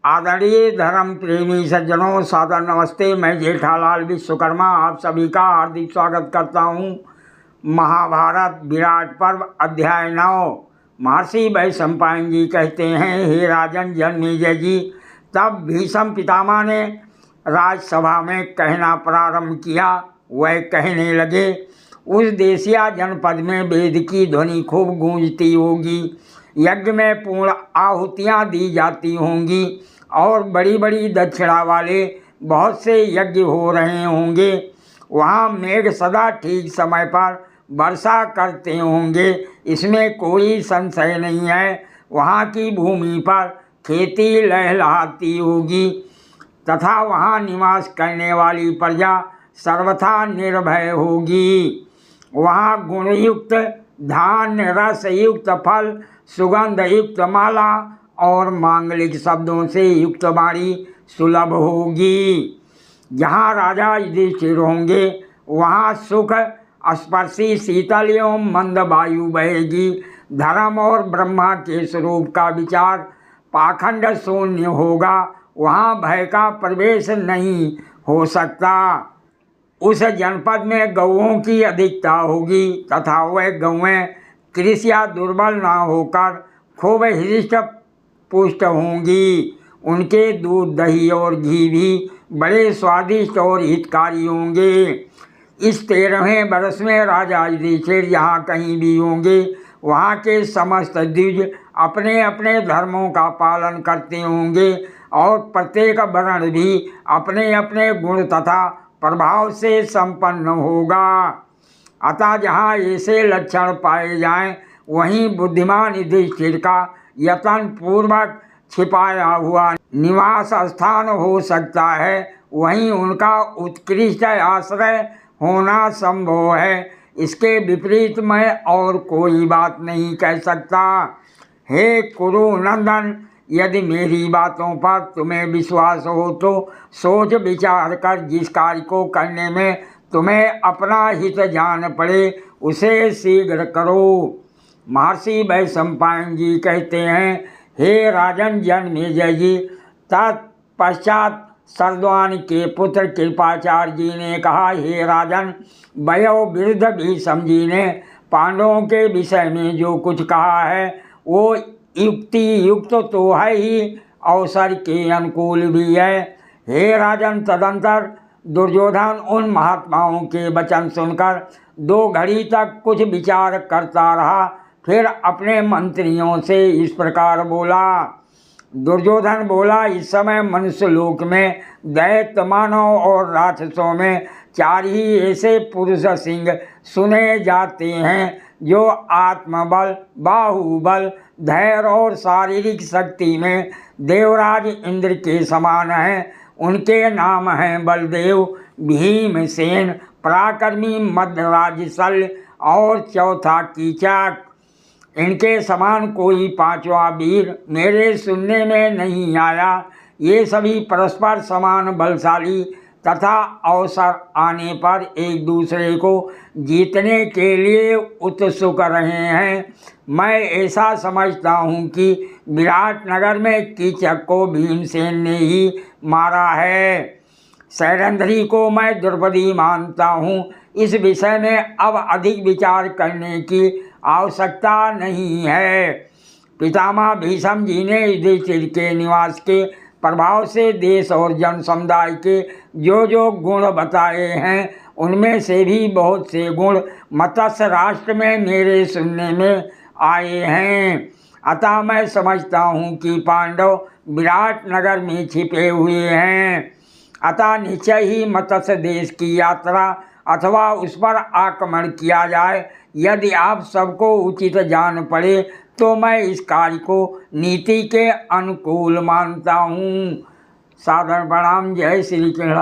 आदरणीय धर्म प्रेमी सज्जनों, सादर नमस्ते। मैं जेठालाल विश्वकर्मा आप सभी का हार्दिक स्वागत करता हूँ। महाभारत विराट पर्व अध्याय 9। महर्षि वैशंपायन जी कहते हैं, हे राजन जन्मेजय जी, तब भीष्म पितामह ने राजसभा में कहना प्रारंभ किया। वह कहने लगे, उस देशिया जनपद में वेद की ध्वनि खूब गूंजती होगी, यज्ञ में पूर्ण आहुतियाँ दी जाती होंगी और बड़ी बड़ी दक्षिणा वाले बहुत से यज्ञ हो रहे होंगे। वहाँ मेघ सदा ठीक समय पर वर्षा करते होंगे, इसमें कोई संशय नहीं है। वहाँ की भूमि पर खेती लहलहाती होगी तथा वहाँ निवास करने वाली प्रजा सर्वथा निर्भय होगी। वहाँ गुणयुक्त धान्य, रसयुक्त फल, सुगंध युक्त माला और मांगलिक शब्दों से युक्त वाणी सुलभ होगी। जहाँ राजा युधिष्ठिर होंगे वहाँ सुख स्पर्शी शीतल एवं मंद वायु बहेगी। धर्म और ब्रह्मा के स्वरूप का विचार पाखंड शून्य होगा, वहाँ भय का प्रवेश नहीं हो सकता। उस जनपद में गौओं की अधिकता होगी तथा वह गौएं कृषि या दुर्बल न होकर खूब हृष्ट पुष्ट होंगी। उनके दूध, दही और घी भी बड़े स्वादिष्ट और हितकारी होंगे। इस 13वें वर्ष में राजा युधिष्ठिर जहाँ कहीं भी होंगे वहाँ के समस्त द्विज अपने अपने धर्मों का पालन करते होंगे और प्रत्येक वर्ण भी अपने अपने गुण तथा प्रभाव से संपन्न होगा। अतः जहाँ ऐसे लक्षण पाए जाएं वहीं बुद्धिमान युधिष्ठिर का यत्न पूर्वक छिपाया हुआ निवास स्थान हो सकता है, वहीं उनका उत्कृष्ट आश्रय होना संभव है। इसके विपरीत मैं और कोई बात नहीं कह सकता। हे कुरु नंदन, यदि मेरी बातों पर तुम्हें विश्वास हो तो सोच विचार कर जिस कार्य को करने में तुम्हें अपना हित जान पड़े उसे शीघ्र करो। महर्षि वैशंपायन जी कहते हैं, हे राजन जन्मेजय जी, तत्पश्चात शरद्वान के पुत्र कृपाचार्य जी ने कहा, हे राजन, वयोवृद्ध भीष्म जी ने पांडवों के विषय में जो कुछ कहा है वो युक्ति युक्त तो है ही, अवसर के अनुकूल भी है। हे राजन, तदंतर दुर्योधन उन महात्माओं के वचन सुनकर 2 घड़ी तक कुछ विचार करता रहा, फिर अपने मंत्रियों से इस प्रकार बोला। दुर्योधन बोला, इस समय मनुष्य लोक में दैत्य, मानव और राक्षसों में 4 ही ऐसे पुरुष सिंह सुने जाते हैं जो आत्मबल, बाहुबल, धैर्य और शारीरिक शक्ति में देवराज इंद्र के समान हैं। उनके नाम हैं बलदेव, भीमसेन, पराक्रमी मध्यराज शल्य और चौथा कीचक। इनके समान कोई 5वां वीर मेरे सुनने में नहीं आया। ये सभी परस्पर समान बलशाली तथा अवसर आने पर एक दूसरे को जीतने के लिए उत्सुक रहे हैं। मैं ऐसा समझता हूँ कि विराट नगर में कीचक को भीमसेन ने ही मारा है। सैरंध्री को मैं द्रौपदी मानता हूँ। इस विषय में अब अधिक विचार करने की आवश्यकता नहीं है। पितामह भीष्म जी ने युधिष्ठिर के निवास के प्रभाव से देश और जन समुदाय के जो जो गुण बताए हैं उनमें से भी बहुत से गुण मत्स्य राष्ट्र में मेरे सुनने में आए हैं। अतः मैं समझता हूँ कि पांडव विराट नगर में छिपे हुए हैं। अतः निश्चय ही मत्स्य देश की यात्रा अथवा उस पर आक्रमण किया जाए। यदि आप सबको उचित जान पड़े तो मैं इस कार्य को नीति के अनुकूल मानता हूँ। सादर प्रणाम। जय श्री कृष्ण।